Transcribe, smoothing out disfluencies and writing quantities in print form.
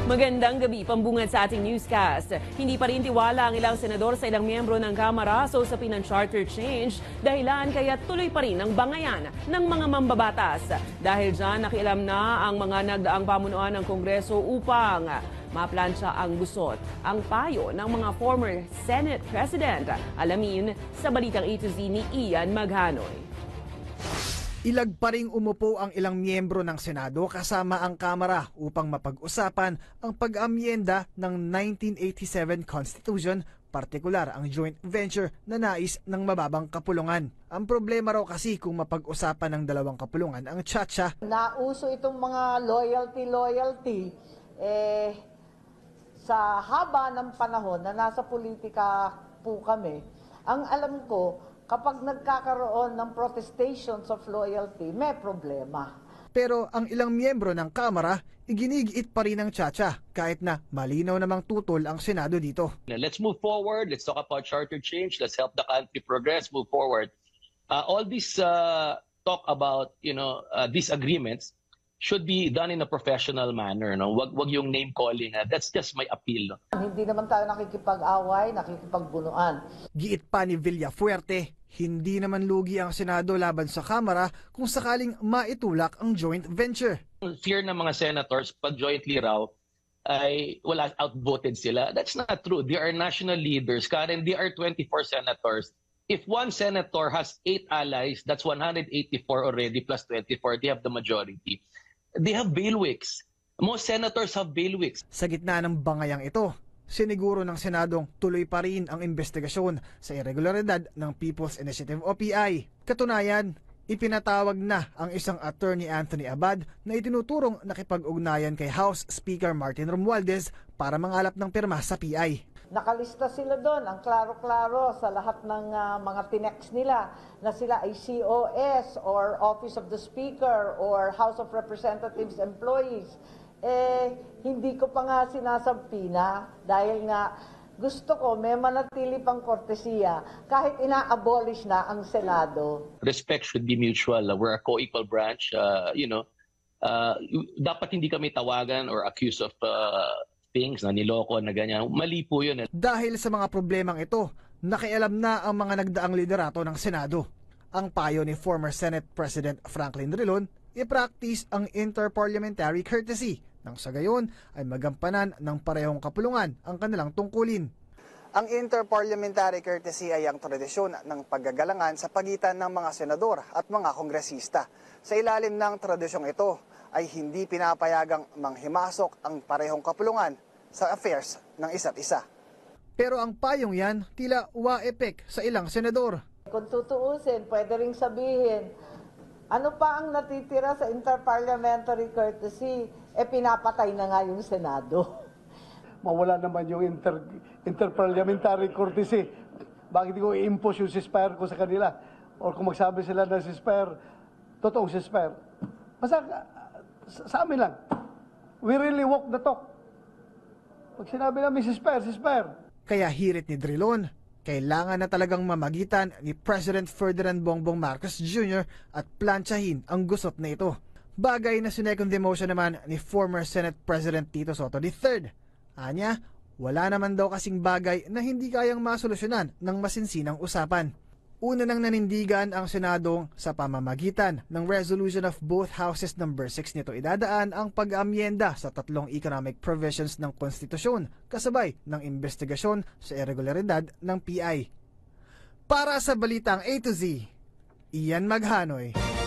Magandang gabi, pambungad sa ating newscast. Hindi pa rin tiwala ang ilang senador sa ilang miyembro ng Kamara sa usapin ng charter change, dahilan kaya tuloy pa rin ang bangayan ng mga mambabatas. Dahil dyan, nakialam na ang mga nagdaang pamunuan ng Kongreso upang maplansya ang gusot, ang payo ng mga former Senate President. Alamin sa Balitang A to Z ni Ian Maghanoy. Ilag pa ring umupo ang ilang miyembro ng Senado kasama ang Kamara upang mapag-usapan ang pag-amyenda ng 1987 Constitution, partikular ang joint venture na nais ng mababang kapulungan. Ang problema raw kasi kung mapag-usapan ng dalawang kapulungan ang tsa-tsa. Nauso itong mga loyalty, sa haba ng panahon na nasa politika po kami, ang alam ko, kapag nagkakaroon ng protestations of loyalty, may problema. Pero ang ilang miyembro ng Kamara, iginigiit pa rin ang tsa-tsa kahit na malinaw namang tutol ang Senado dito. Let's move forward. Let's talk about charter change. Let's help the country progress, move forward. All this talk about these agreements should be done in a professional manner. No? Wag yung name calling. That's just my appeal. No? Hindi naman tayo nakikipag-away, nakikipagbunuan. Giit pa ni Villafuerte, hindi naman lugi ang Senado laban sa Kamara kung sakaling maitulak ang joint venture. Fear ng mga senators pag jointly raw ay outvoted sila. That's not true. They are national leaders. Karen, they are 24 senators. If one senator has 8 allies, that's 184 already plus 24. They have the majority. They have bailiwicks. Most senators have bailiwicks. Sa gitna ng bangayang ito, siniguro ng Senadong tuloy pa rin ang investigasyon sa irregularidad ng People's Initiative o PI. Katunayan, ipinatawag na ang isang attorney Anthony Abad na itinuturong nakipag-ugnayan kay House Speaker Martin Romualdez para mangalap ng pirma sa PI. Nakalista sila doon, ang klaro-klaro sa lahat ng mga tinex nila na sila ay COS or Office of the Speaker or House of Representatives employees. Hindi ko pa nga sinasampina dahil nga gusto ko may manatili pang kortesiya kahit ina-abolish na ang Senado. Respect should be mutual. We're a co-equal branch. Dapat hindi kami tawagan or accused of things na niloko na ganyan. Mali po yun. Dahil sa mga problemang ito, nakialam na ang mga nagdaang liderato ng Senado. Ang payo ni former Senate President Franklin Drilon, i-practice ang interparliamentary courtesy nang sa gayon ay magampanan ng parehong kapulungan ang kanilang tungkulin. Ang interparliamentary courtesy ay ang tradisyon ng paggagalangan sa pagitan ng mga senador at mga kongresista. Sa ilalim ng tradisyong ito ay hindi pinapayagang manghimasok ang parehong kapulungan sa affairs ng isa't isa. Pero ang payong yan tila wa-epek sa ilang senador. Kung tutuusin, pwede ring sabihin, ano pa ang natitira sa interparliamentary courtesy? Pinapatay na nga yung Senado. Mawala naman yung interparliamentary courtesy. Bakit ko i-impose yung ceasefire ko sa kanila? Or kung magsabi sila ng ceasefire, totoong ceasefire. Basta sa amin lang. We really walk the talk. Pag sinabi namin ceasefire, ceasefire. Kaya hirit ni Drilon, kailangan na talagang mamagitan ni President Ferdinand Bongbong Marcos Jr. at plantsahin ang gusot na ito. Bagay na sinecond demotion naman ni former Senate President Tito Soto III. Anya, wala naman daw kasing bagay na hindi kayang masolusyonan ng masinsinang usapan. Una nang nanindigan ang Senado sa pamamagitan ng resolution of both houses number 6 nito idadaan ang pag-amyenda sa 3 economic provisions ng konstitusyon kasabay ng investigasyon sa irregularidad ng PI. Para sa Balitang A to Z, Ian Maghanoy.